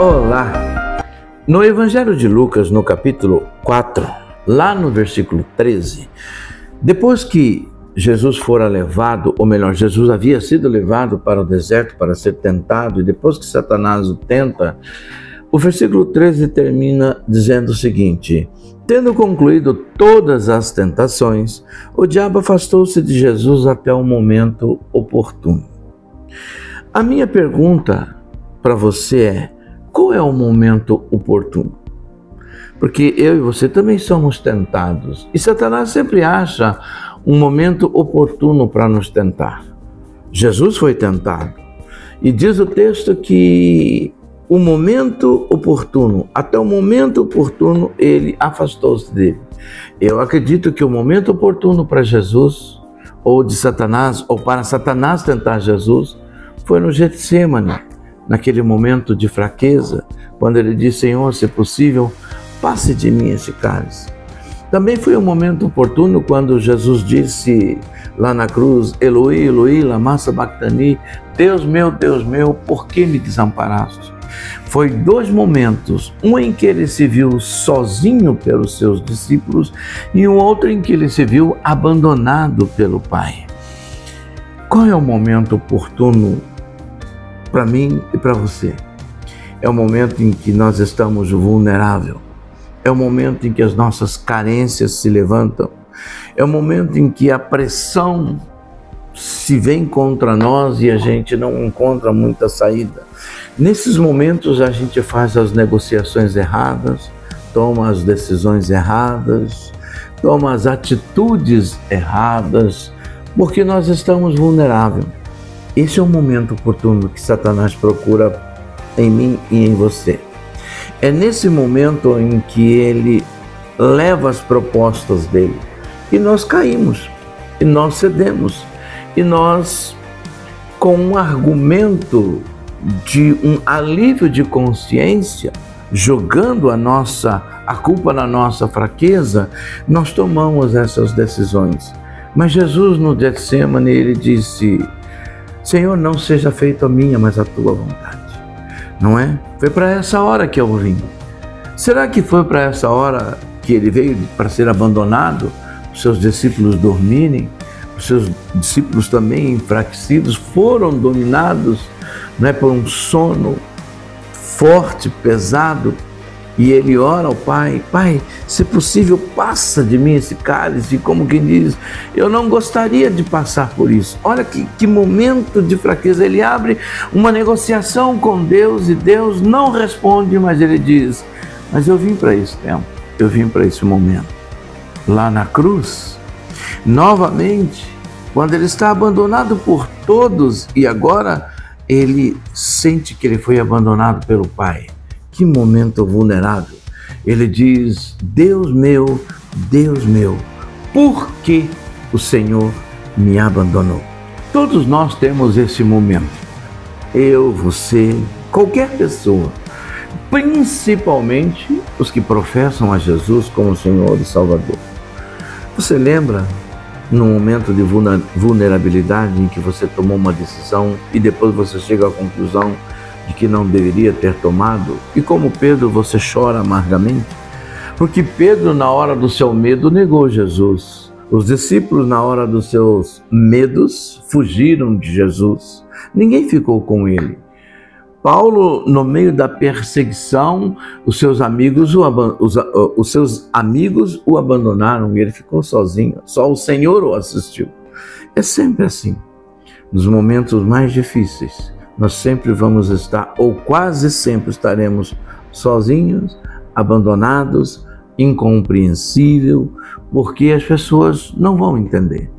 Olá! No Evangelho de Lucas, no capítulo 4, lá no versículo 13, depois que Jesus fora levado, ou melhor, Jesus havia sido levado para o deserto para ser tentado, e depois que Satanás o tenta, o versículo 13 termina dizendo o seguinte: tendo concluído todas as tentações, o diabo afastou-se de Jesus até o momento oportuno. A minha pergunta para você é: qual é o momento oportuno? Porque eu e você também somos tentados, e Satanás sempre acha um momento oportuno para nos tentar. Jesus foi tentado, e diz o texto que o momento oportuno, até o momento oportuno, ele afastou-se dele. Eu acredito que o momento oportuno para Jesus, ou de Satanás, ou para Satanás tentar Jesus, foi no Getsêmani, naquele momento de fraqueza, quando ele disse: Senhor, se possível, passe de mim esse cálice. Também foi um momento oportuno quando Jesus disse lá na cruz: Eloi, Eloi, lama sabachthani, Deus meu, por que me desamparaste? Foi dois momentos, um em que ele se viu sozinho pelos seus discípulos e um outro em que ele se viu abandonado pelo Pai. Qual é o momento oportuno para mim e para você? É o momento em que nós estamos vulneráveis. É o momento em que as nossas carências se levantam. É o momento em que a pressão se vem contra nós e a gente não encontra muita saída. Nesses momentos a gente faz as negociações erradas, toma as decisões erradas, toma as atitudes erradas, porque nós estamos vulneráveis. Esse é o momento oportuno que Satanás procura em mim e em você. É nesse momento em que ele leva as propostas dele e nós caímos, e nós cedemos, e nós, com um argumento de um alívio de consciência, jogando a culpa na nossa fraqueza, nós tomamos essas decisões. Mas Jesus, no Getsêmani, ele disse: Senhor, não seja feita a minha, mas a tua vontade. Não é? Foi para essa hora que eu vim. Será que foi para essa hora que ele veio para ser abandonado? Os seus discípulos dormirem? Os seus discípulos também enfraquecidos foram dominados, não é, por um sono forte, pesado? E ele ora ao Pai: Pai, se possível, passa de mim esse cálice. Como quem diz: eu não gostaria de passar por isso. Olha que momento de fraqueza. Ele abre uma negociação com Deus e Deus não responde, mas ele diz: mas eu vim para esse tempo, eu vim para esse momento. Lá na cruz, novamente, quando ele está abandonado por todos e agora ele sente que ele foi abandonado pelo Pai. Que momento vulnerável. Ele diz: Deus meu, por que o Senhor me abandonou? Todos nós temos esse momento. Eu, você, qualquer pessoa, principalmente os que professam a Jesus como Senhor e Salvador. Você lembra no momento de vulnerabilidade em que você tomou uma decisão e depois você chega à conclusão de que não deveria ter tomado? E como Pedro, você chora amargamente? Porque Pedro, na hora do seu medo, negou Jesus. Os discípulos, na hora dos seus medos, fugiram de Jesus. Ninguém ficou com ele. Paulo, no meio da perseguição, os seus amigos o abandonaram e ele ficou sozinho. Só o Senhor o assistiu. É sempre assim. Nos momentos mais difíceis, nós sempre vamos estar, ou quase sempre estaremos, sozinhos, abandonados, incompreensível, porque as pessoas não vão entender,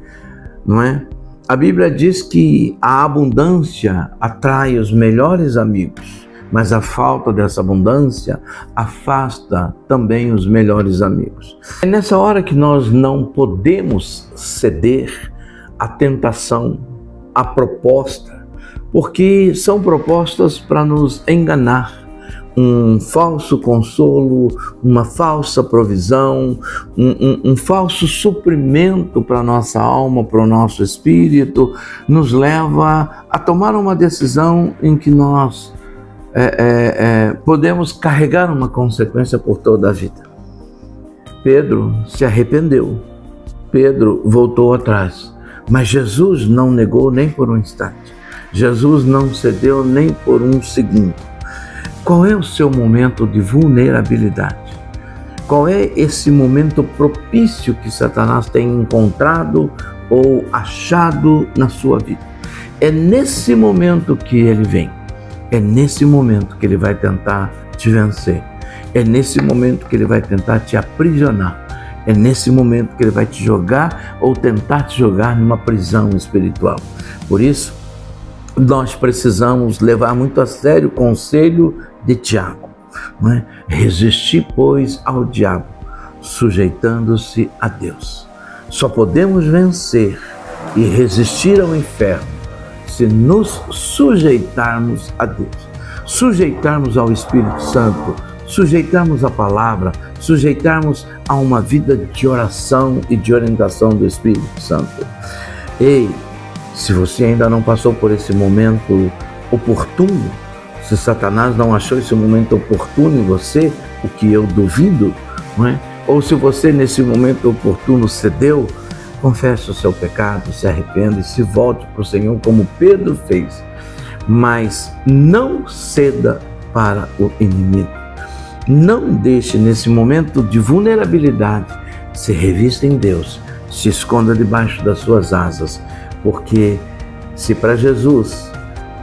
não é? A Bíblia diz que a abundância atrai os melhores amigos, mas a falta dessa abundância afasta também os melhores amigos. É nessa hora que nós não podemos ceder à tentação, à proposta, porque são propostas para nos enganar. Um falso consolo, uma falsa provisão, um falso suprimento para a nossa alma, para o nosso espírito, nos leva a tomar uma decisão em que nós podemos carregar uma consequência por toda a vida. Pedro se arrependeu, Pedro voltou atrás, mas Jesus não negou nem por um instante, Jesus não cedeu nem por um segundo. Qual é o seu momento de vulnerabilidade? Qual é esse momento propício que Satanás tem encontrado ou achado na sua vida? É nesse momento que ele vem. É nesse momento que ele vai tentar te vencer. É nesse momento que ele vai tentar te aprisionar. É nesse momento que ele vai te jogar ou tentar te jogar numa prisão espiritual. Por isso, nós precisamos levar muito a sério o conselho de Tiago. Não é? Resistir, pois, ao diabo, sujeitando-se a Deus. Só podemos vencer e resistir ao inferno se nos sujeitarmos a Deus, sujeitarmos ao Espírito Santo, sujeitarmos à palavra, sujeitarmos a uma vida de oração e de orientação do Espírito Santo. Ei, se você ainda não passou por esse momento oportuno, se Satanás não achou esse momento oportuno em você, o que eu duvido, não é? Ou se você nesse momento oportuno cedeu, confesse o seu pecado, se arrependa e se volte para o Senhor como Pedro fez. Mas não ceda para o inimigo. Não deixe nesse momento de vulnerabilidade, se revista em Deus, se esconda debaixo das suas asas, porque se para Jesus,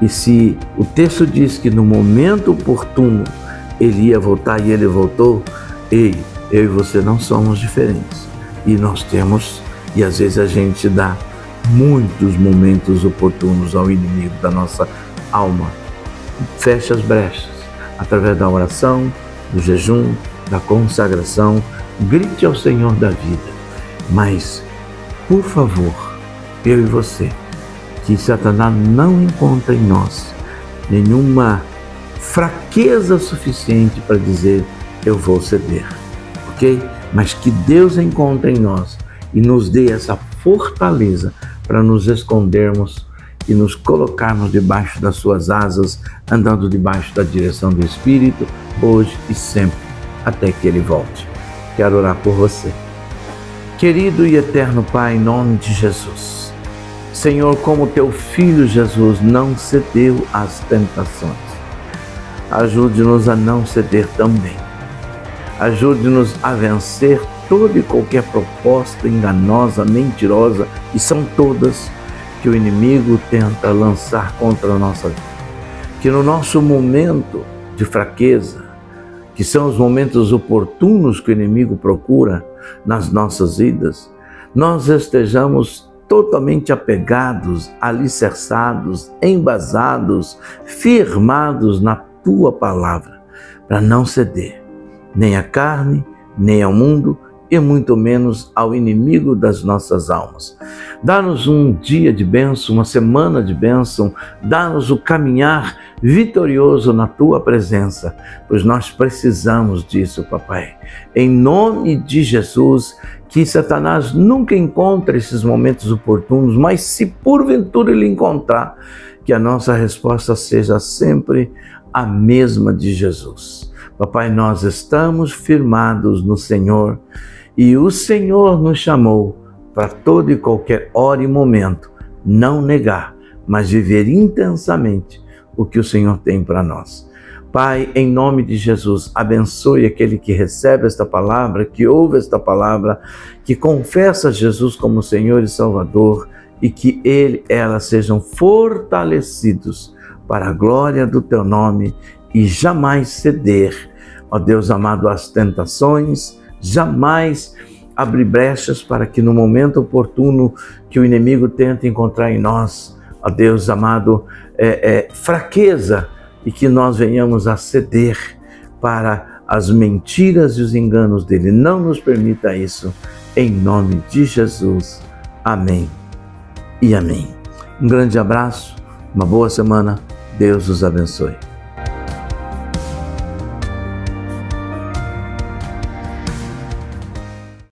e se o texto diz que no momento oportuno ele ia voltar e ele voltou, eu e você não somos diferentes. E nós temos, e às vezes a gente dá muitos momentos oportunos ao inimigo da nossa alma. Feche as brechas através da oração, do jejum, da consagração. Grite ao Senhor da vida. Mas, por favor, eu e você, que Satanás não encontre em nós nenhuma fraqueza suficiente para dizer eu vou ceder, ok? Mas que Deus encontre em nós e nos dê essa fortaleza para nos escondermos e nos colocarmos debaixo das suas asas, andando debaixo da direção do Espírito, hoje e sempre, até que Ele volte. Quero orar por você. Querido e eterno Pai, em nome de Jesus, Senhor, como Teu Filho Jesus não cedeu às tentações, ajude-nos a não ceder também. Ajude-nos a vencer toda e qualquer proposta enganosa, mentirosa, e são todas que o inimigo tenta lançar contra a nossa vida. Que no nosso momento de fraqueza, que são os momentos oportunos que o inimigo procura nas nossas vidas, nós estejamos totalmente apegados, alicerçados, embasados, firmados na Tua palavra, para não ceder nem à carne, nem ao mundo, e muito menos ao inimigo das nossas almas. Dá-nos um dia de bênção, uma semana de bênção, dá-nos o caminhar vitorioso na Tua presença, pois nós precisamos disso, Papai. Em nome de Jesus, que Satanás nunca encontre esses momentos oportunos, mas se porventura ele encontrar, que a nossa resposta seja sempre a mesma de Jesus. Papai, nós estamos firmados no Senhor, e o Senhor nos chamou para todo e qualquer hora e momento não negar, mas viver intensamente o que o Senhor tem para nós. Pai, em nome de Jesus, abençoe aquele que recebe esta palavra, que ouve esta palavra, que confessa Jesus como Senhor e Salvador, e que ele e ela sejam fortalecidos para a glória do Teu nome e jamais ceder, ó Deus amado, às tentações, jamais abrir brechas para que no momento oportuno que o inimigo tenta encontrar em nós, ó Deus amado, fraqueza, e que nós venhamos a ceder para as mentiras e os enganos dele. Não nos permita isso, em nome de Jesus. Amém e amém. Um grande abraço, uma boa semana, Deus os abençoe.